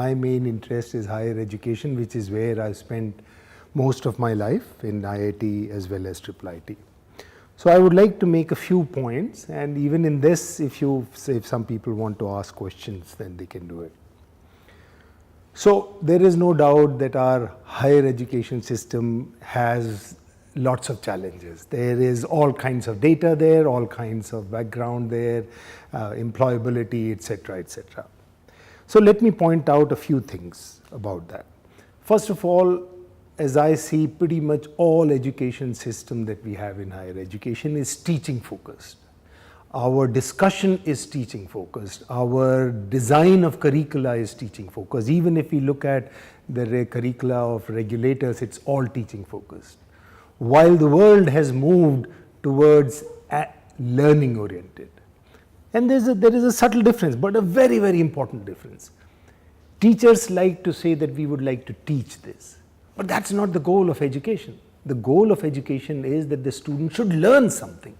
my main interest is higher education, which is where I spent most of my life in IIT as well as IIIT. So I would like to make a few points, and even in this, if some people want to ask questions, then they can do it. So there is no doubt that our higher education system has lots of challenges. There is all kinds of data there, all kinds of background there, employability, etc., etc. So let me point out a few things about that. First of all, as I see, pretty much all education system that we have in higher education is teaching focused. Our discussion is teaching focused. Our design of curricula is teaching focused. Even if we look at the curricula of regulators, it's all teaching focused. While the world has moved towards learning oriented. And there is a subtle difference, but a very, very important difference. Teachers like to say that we would like to teach this. But that's not the goal of education. The goal of education is that the student should learn something.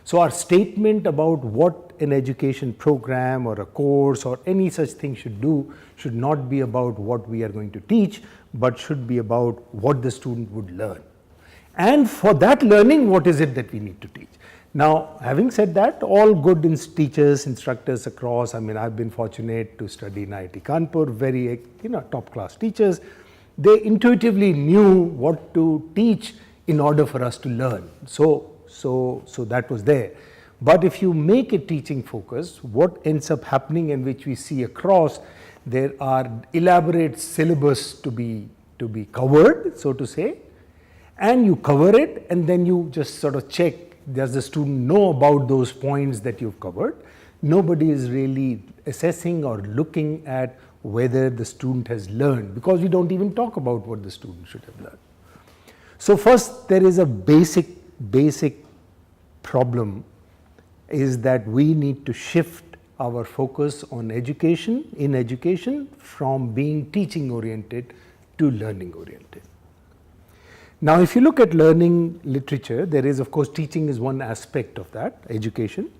So our statement about what an education program or a course or any such thing should do should not be about what we are going to teach, but should be about what the student would learn. And for that learning, what is it that we need to teach? Now, having said that, all good teachers, instructors across, I mean, I've been fortunate to study in IIT Kanpur, very top class teachers. They intuitively knew what to teach in order for us to learn. So that was there. But if you make it teaching focused, what ends up happening, and which we see across, there are elaborate syllabus to be covered, so to say, and you cover it, and then you just sort of check, does the student know about those points that you've covered? Nobody is really assessing or looking at whether the student has learned, because we don't even talk about what the student should have learned. So first, there is a basic problem, is that we need to shift our focus on education from being teaching oriented to learning oriented. Now, if you look at learning literature, there is, of course, teaching is one aspect of that, education.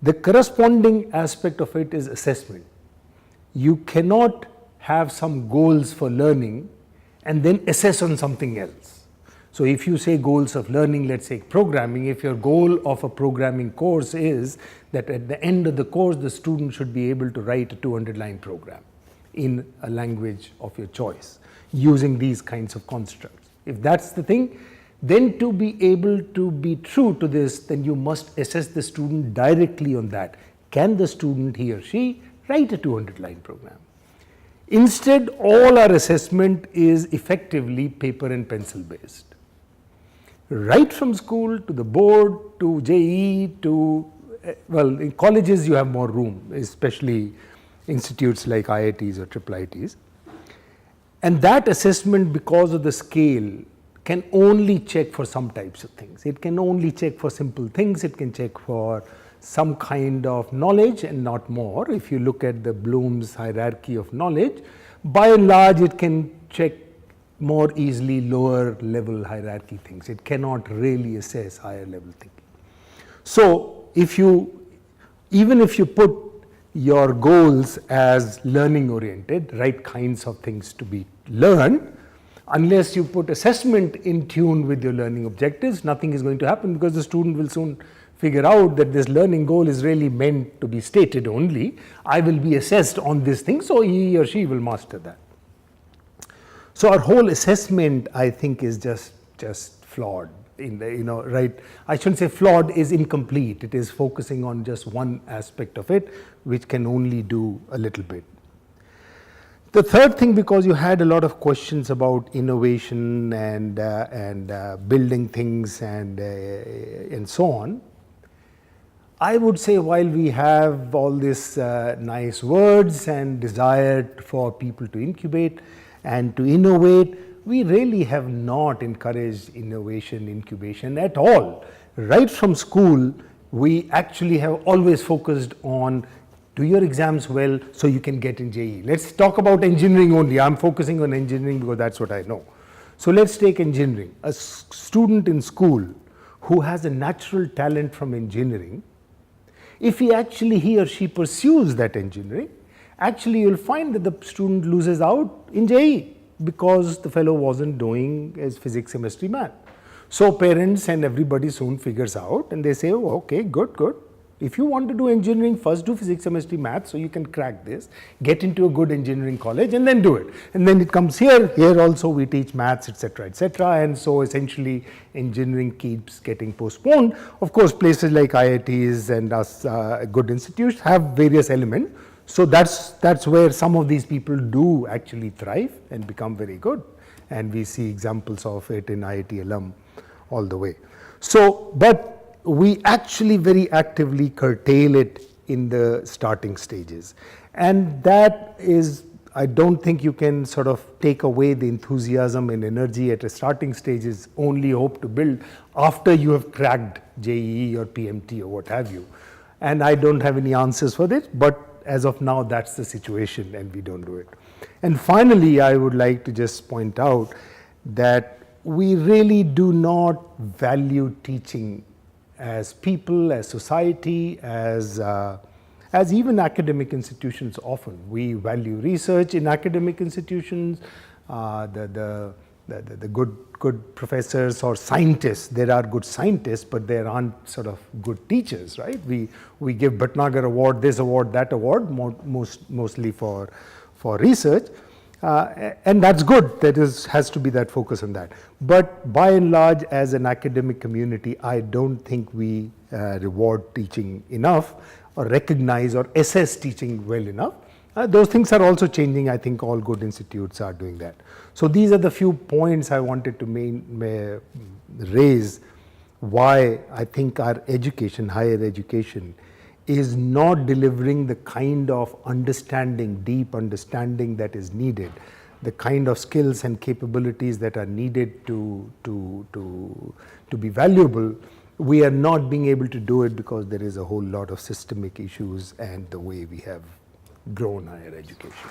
The corresponding aspect of it is assessment. You cannot have some goals for learning and then assess on something else. So if you say goals of learning, let's say programming, if your goal of a programming course is that at the end of the course, the student should be able to write a 200-line program in a language of your choice, using these kinds of constructs. If that's the thing, then to be able to be true to this, then you must assess the student directly on that. Can the student, he or she, write a 200-line program? Instead, all our assessment is effectively paper and pencil based. Right from school to the board to JEE to, well, in colleges you have more room, especially institutes like IITs or IIITs. And that assessment, because of the scale, can only check for some types of things. It can only check for simple things. It can check for some kind of knowledge and not more. If you look at the Bloom's hierarchy of knowledge, by and large it can check more easily lower level hierarchy things. It cannot really assess higher level thinking. So even if you put your goals as learning oriented, right kinds of things to be learned, unless you put assessment in tune with your learning objectives, nothing is going to happen, because the student will soon figure out that this learning goal is really meant to be stated only. I will be assessed on this thing, so he or she will master that. So our whole assessment, I think, is just flawed. Right? I shouldn't say flawed, is incomplete. It is focusing on just one aspect of it, which can only do a little bit. The third thing, because you had a lot of questions about innovation and building things and so on, I would say, while we have all these nice words and desire for people to incubate and to innovate, we really have not encouraged innovation, incubation at all. Right from school, we actually have always focused on do your exams well so you can get in JEE. Let's talk about engineering only. I'm focusing on engineering because that's what I know. So let's take engineering. A student in school who has a natural talent from engineering, if he or she pursues that engineering actually you'll find that the student loses out in JEE because the fellow wasn't doing his physics, chemistry, math. So parents and everybody soon figures out and they say, oh, okay, good, good. If you want to do engineering, first do physics, chemistry, math, so you can crack this, get into a good engineering college and then do it. And then it comes here also we teach maths, etc., and so essentially engineering keeps getting postponed. Of course, places like IITs and us good institutes have various elements. So that's where some of these people do actually thrive and become very good. And we see examples of it in IIT alum all the way. So, but we actually very actively curtail it in the starting stages. And that is, I don't think you can sort of take away the enthusiasm and energy at a starting stages, only hope to build after you have cracked JEE or PMT or what have you. And I don't have any answers for this, but as of now, that's the situation and we don't do it. And finally, I would like to just point out that we really do not value teaching as people, as society, as even academic institutions often. We value research in academic institutions, the good professors or scientists. There are good scientists, but there aren't sort of good teachers, right? We give Bhatnagar award, this award, that award, mostly for research. And that's good, has to be that focus on that. But by and large, as an academic community, I don't think we reward teaching enough or recognize or assess teaching well enough. Those things are also changing. I think all good institutes are doing that. So these are the few points I wanted to raise why I think our education, higher education, is not delivering the kind of understanding, deep understanding that is needed, the kind of skills and capabilities that are needed to be valuable. We are not being able to do it because there is a whole lot of systemic issues and the way we have grown higher education.